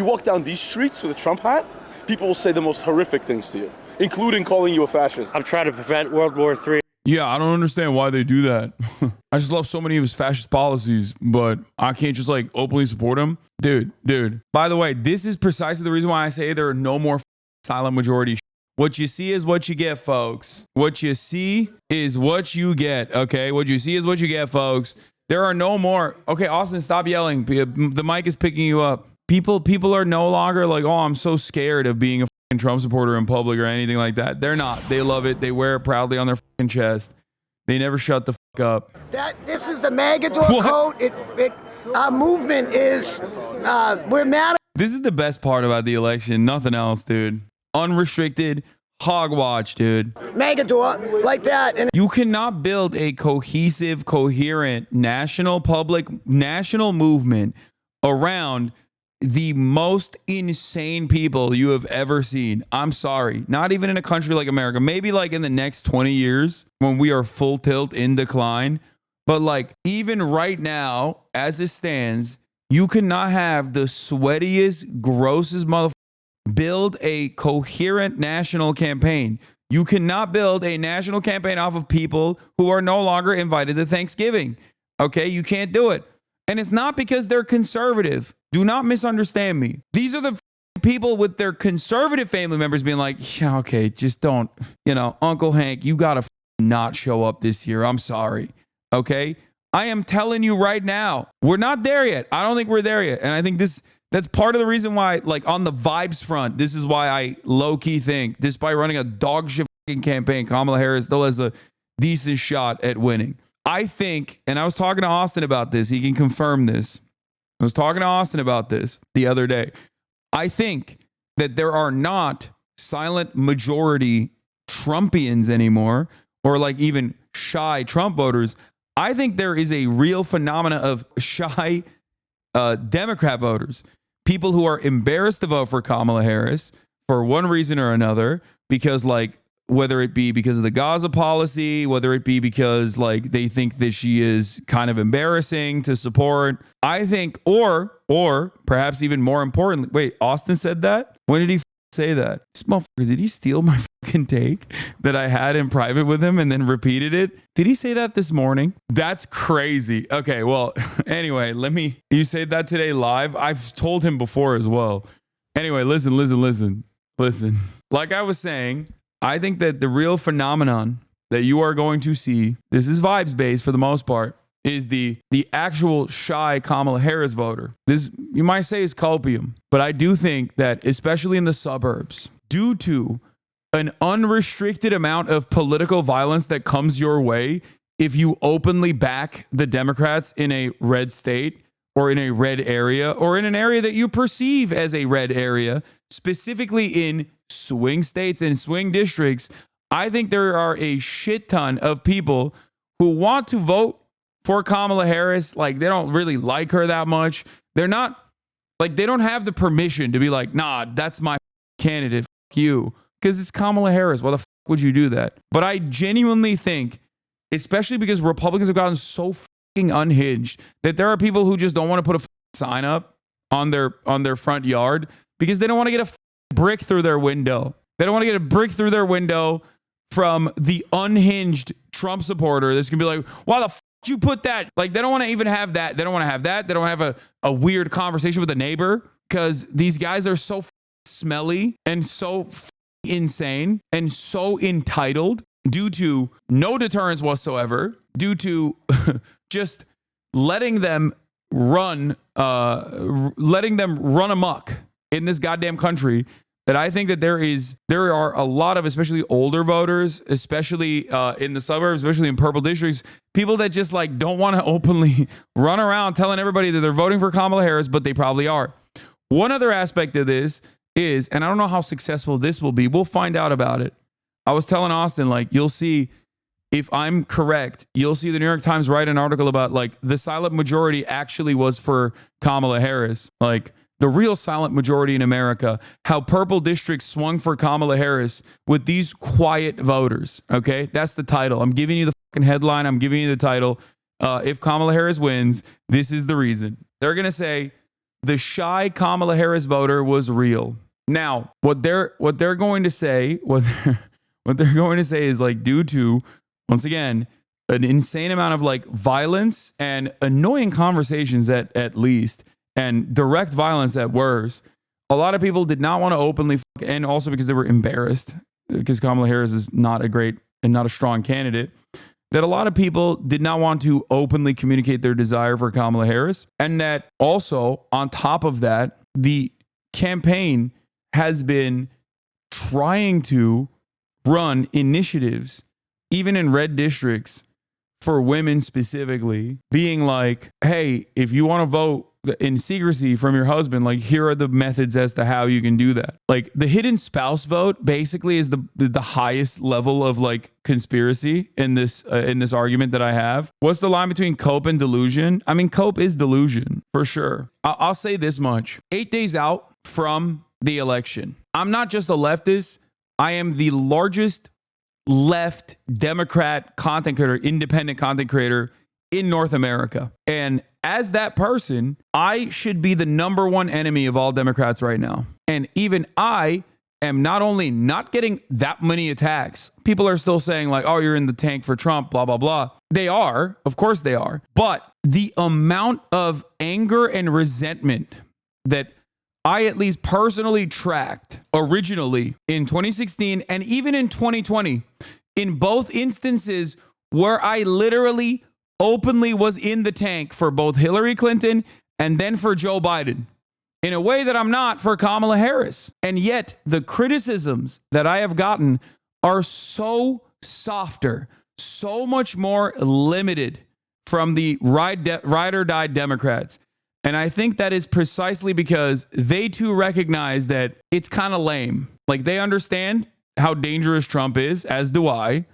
You walk down these streets with a Trump hat, people will say the most horrific things to you, including calling you a fascist. I'm trying to prevent World War III. Yeah, I don't understand why they do that. I just love so many of his fascist policies, but I can't just like openly support him. Dude. By the way, this is precisely the reason why I say there are no more silent majority. What you see is what you get, folks. What you see is what you get, okay? What you see is what you get, folks. There are no more. Okay, Austin, stop yelling. The mic is picking you up. People are no longer like, oh, I'm so scared of being a Trump supporter in public or anything like that. They're not. They love it. They wear it proudly on their chest. They never shut the up. This is the Magador coat. Our movement is, we're mad. This is the best part about the election. Nothing else, dude. Unrestricted hogwatch, dude. Magador, like that. And you cannot build a cohesive, coherent national movement around the most insane people you have ever seen. I'm sorry. Not even in a country like America. Maybe like in the next 20 years when we are full tilt in decline. But like even right now, as it stands, you cannot have the sweatiest, grossest motherfucker build a coherent national campaign. You cannot build a national campaign off of people who are no longer invited to Thanksgiving. Okay? You can't do it. And it's not because they're conservative. Do not misunderstand me. These are the people with their conservative family members being like, yeah, okay, just don't, Uncle Hank, you got to not show up this year. I'm sorry. Okay? I am telling you right now, we're not there yet. I don't think we're there yet. And I think that's part of the reason why, like on the vibes front, this is why I low-key think, despite running a dog shit campaign, Kamala Harris still has a decent shot at winning. I think, and I was talking to Austin about this, he can confirm this. I was talking to Austin about this the other day. I think that there are not silent majority Trumpians anymore, or like even shy Trump voters. I think there is a real phenomena of shy Democrat voters, people who are embarrassed to vote for Kamala Harris for one reason or another, because like, whether it be because of the Gaza policy, whether it be because like they think that she is kind of embarrassing to support. I think, or perhaps even more importantly, wait, Austin said that? When did he say that? This motherfucker, did he steal my fucking take that I had in private with him and then repeated it? Did he say that this morning? That's crazy. Okay, well, anyway, you said that today live? I've told him before as well. Anyway, listen. Like I was saying, I think that the real phenomenon that you are going to see, this is vibes based for the most part, is the actual shy Kamala Harris voter. This, you might say, is copium. But I do think that, especially in the suburbs, due to an unrestricted amount of political violence that comes your way if you openly back the Democrats in a red state or in a red area or in an area that you perceive as a red area, specifically in swing states and swing districts, I think there are a shit ton of people who want to vote for Kamala Harris. Like, they don't really like her that much. They're not, like, they don't have the permission to be like, nah, that's my candidate. Fuck you. Because it's Kamala Harris. Why the fuck would you do that? But I genuinely think, especially because Republicans have gotten so fucking unhinged, that there are people who just don't want to put a sign up on their front yard because they don't want to get a brick through their window. They don't want to get a brick through their window from the unhinged Trump supporter that's going to be like, why the fuck did you put that? Like, they don't want to even have that. They don't want to have that. They don't want to have a weird conversation with a neighbor because these guys are so smelly and so insane and so entitled due to no deterrence whatsoever, due to just letting them run amok in this goddamn country, that I think that there are a lot of, especially older voters, especially in the suburbs, especially in purple districts, people that just like don't want to openly run around telling everybody that they're voting for Kamala Harris, but they probably are. One other aspect of this is, and I don't know how successful this will be, we'll find out about it. I was telling Austin, like, you'll see, if I'm correct, you'll see the New York Times write an article about like the silent majority actually was for Kamala Harris. Like, the real silent majority in America, how purple districts swung for Kamala Harris with these quiet voters. Okay, that's the title. I'm giving you the fucking headline. I'm giving you the title. If Kamala Harris wins, this is the reason. They're going to say the shy Kamala Harris voter was real. Now, what they're going to say, what they're going to say is like, due to, once again, an insane amount of like violence and annoying conversations at least, and direct violence at worst, a lot of people did not want to openly, and also because they were embarrassed because Kamala Harris is not a great and not a strong candidate, that a lot of people did not want to openly communicate their desire for Kamala Harris. And that also, on top of that, the campaign has been trying to run initiatives, even in red districts, for women specifically, being like, hey, if you want to vote in secrecy from your husband, like, here are the methods as to how you can do that. Like, the hidden spouse vote basically is the highest level of like conspiracy in this argument that I have. What's the line between cope and delusion? I mean, cope is delusion for sure. I'll say this much: 8 days out from the election, I'm not just a leftist, I am the largest left Democrat content creator, independent content creator in North America. And as that person, I should be the number one enemy of all Democrats right now. And even I am not only not getting that many attacks, people are still saying like, oh, you're in the tank for Trump, blah, blah, blah. They are, of course they are. But the amount of anger and resentment that I at least personally tracked originally in 2016 and even in 2020, in both instances where I literally openly was in the tank for both Hillary Clinton and then for Joe Biden, in a way that I'm not for Kamala Harris. And yet the criticisms that I have gotten are so softer, so much more limited from the ride or die Democrats. And I think that is precisely because they too recognize that it's kind of lame. Like, they understand how dangerous Trump is, as do I,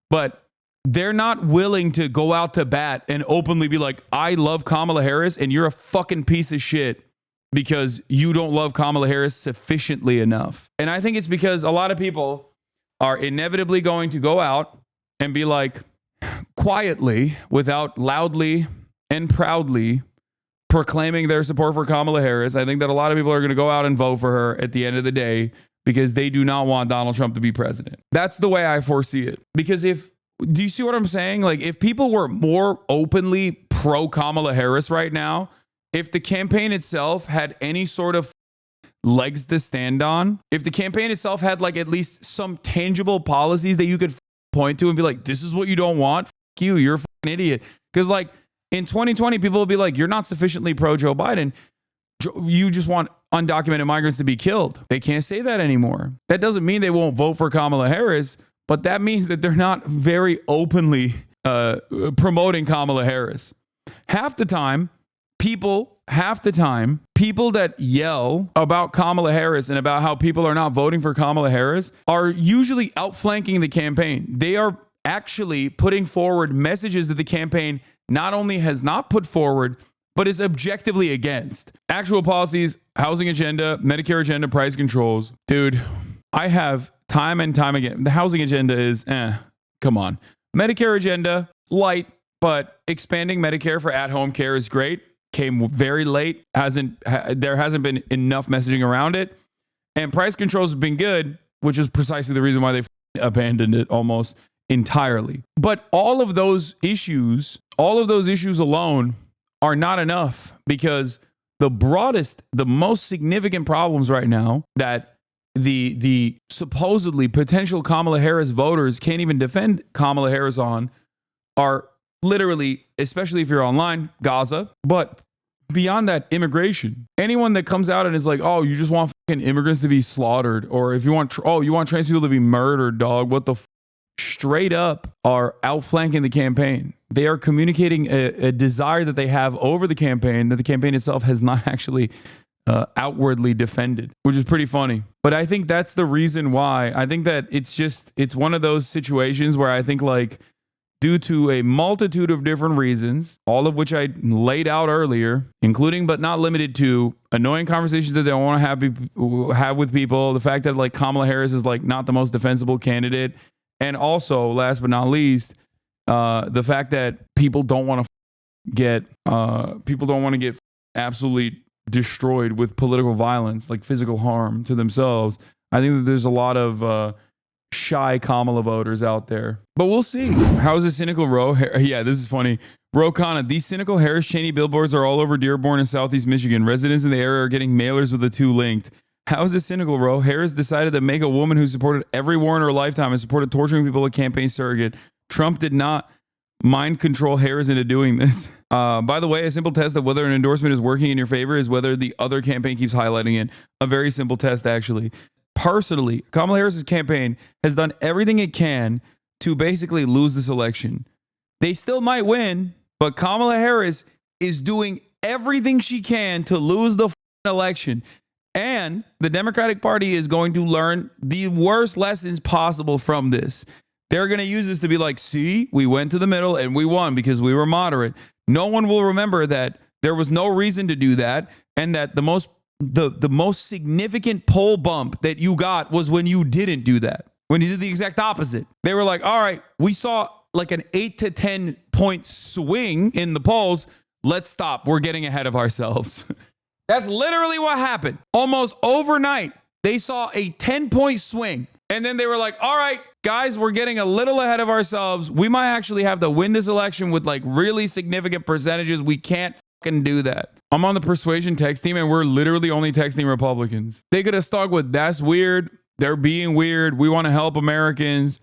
but they're not willing to go out to bat and openly be like, I love Kamala Harris and you're a fucking piece of shit because you don't love Kamala Harris sufficiently enough. And I think it's because a lot of people are inevitably going to go out and be like, quietly, without loudly and proudly proclaiming their support for Kamala Harris. I think that a lot of people are going to go out and vote for her at the end of the day because they do not want Donald Trump to be president. That's the way I foresee it. Because do you see what I'm saying? Like, if people were more openly pro Kamala Harris right now, if the campaign itself had any sort of legs to stand on, if the campaign itself had like at least some tangible policies that you could point to and be like, this is what you don't want, you're a fucking idiot. Because like in 2020, people will be like, you're not sufficiently pro Joe Biden. You just want undocumented migrants to be killed. They can't say that anymore. That doesn't mean they won't vote for Kamala Harris, but that means that they're not very openly promoting Kamala Harris. Half the time, people that yell about Kamala Harris and about how people are not voting for Kamala Harris are usually outflanking the campaign. They are actually putting forward messages that the campaign not only has not put forward, but is objectively against. Actual policies, housing agenda, Medicare agenda, price controls. Dude, I have time and time again. The housing agenda is, come on. Medicare agenda, light, but expanding Medicare for at-home care is great. Came very late. There hasn't been enough messaging around it. And price controls have been good, which is precisely the reason why they abandoned it almost entirely. But all of those issues alone are not enough, because the broadest, the most significant problems right now that the supposedly potential Kamala Harris voters can't even defend Kamala Harris on are literally, especially if you're online, Gaza, but beyond that, immigration. Anyone that comes out and is like, oh, you just want fucking immigrants to be slaughtered, or if you want, you want trans people to be murdered, dog, what the straight up are outflanking the campaign. They are communicating a desire that they have over the campaign that the campaign itself has not actually outwardly defended, which is pretty funny. But I think that's the reason why. I think that it's one of those situations where I think, like, due to a multitude of different reasons, all of which I laid out earlier, including but not limited to annoying conversations that they don't want to have with people, the fact that like Kamala Harris is like not the most defensible candidate, and also last but not least, the fact that people don't want to get absolutely destroyed with political violence, like physical harm to themselves. I think that there's a lot of shy Kamala voters out there. But we'll see. How's a cynical Ro? Yeah, this is funny. Ro Khanna, these cynical Harris Cheney billboards are all over Dearborn and Southeast Michigan. Residents in the area are getting mailers with the two linked. How is this cynical, Ro? Harris decided to make a woman who supported every war in her lifetime and supported torturing people a campaign surrogate. Trump did not mind control Harris into doing this. By the way, a simple test of whether an endorsement is working in your favor is whether the other campaign keeps highlighting it. A very simple test, actually. Personally, Kamala Harris's campaign has done everything it can to basically lose this election. They still might win, but Kamala Harris is doing everything she can to lose the election. And the Democratic Party is going to learn the worst lessons possible from this. They're going to use this to be like, see, we went to the middle and we won because we were moderate. No one will remember that there was no reason to do that, and that the most significant poll bump that you got was when you didn't do that, when you did the exact opposite. They were like, all right, we saw like an 8 to 10 point swing in the polls. Let's stop. We're getting ahead of ourselves. That's literally what happened. Almost overnight, they saw a 10-point swing. And then they were like, all right, guys, we're getting a little ahead of ourselves. We might actually have to win this election with like really significant percentages. We can't fucking do that. I'm on the persuasion text team and we're literally only texting Republicans. They could have stuck with, that's weird. They're being weird. We want to help Americans.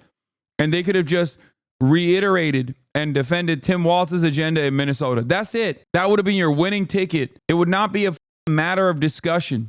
And they could have just reiterated and defended Tim Walz's agenda in Minnesota. That's it. That would have been your winning ticket. It would not be a matter of discussion.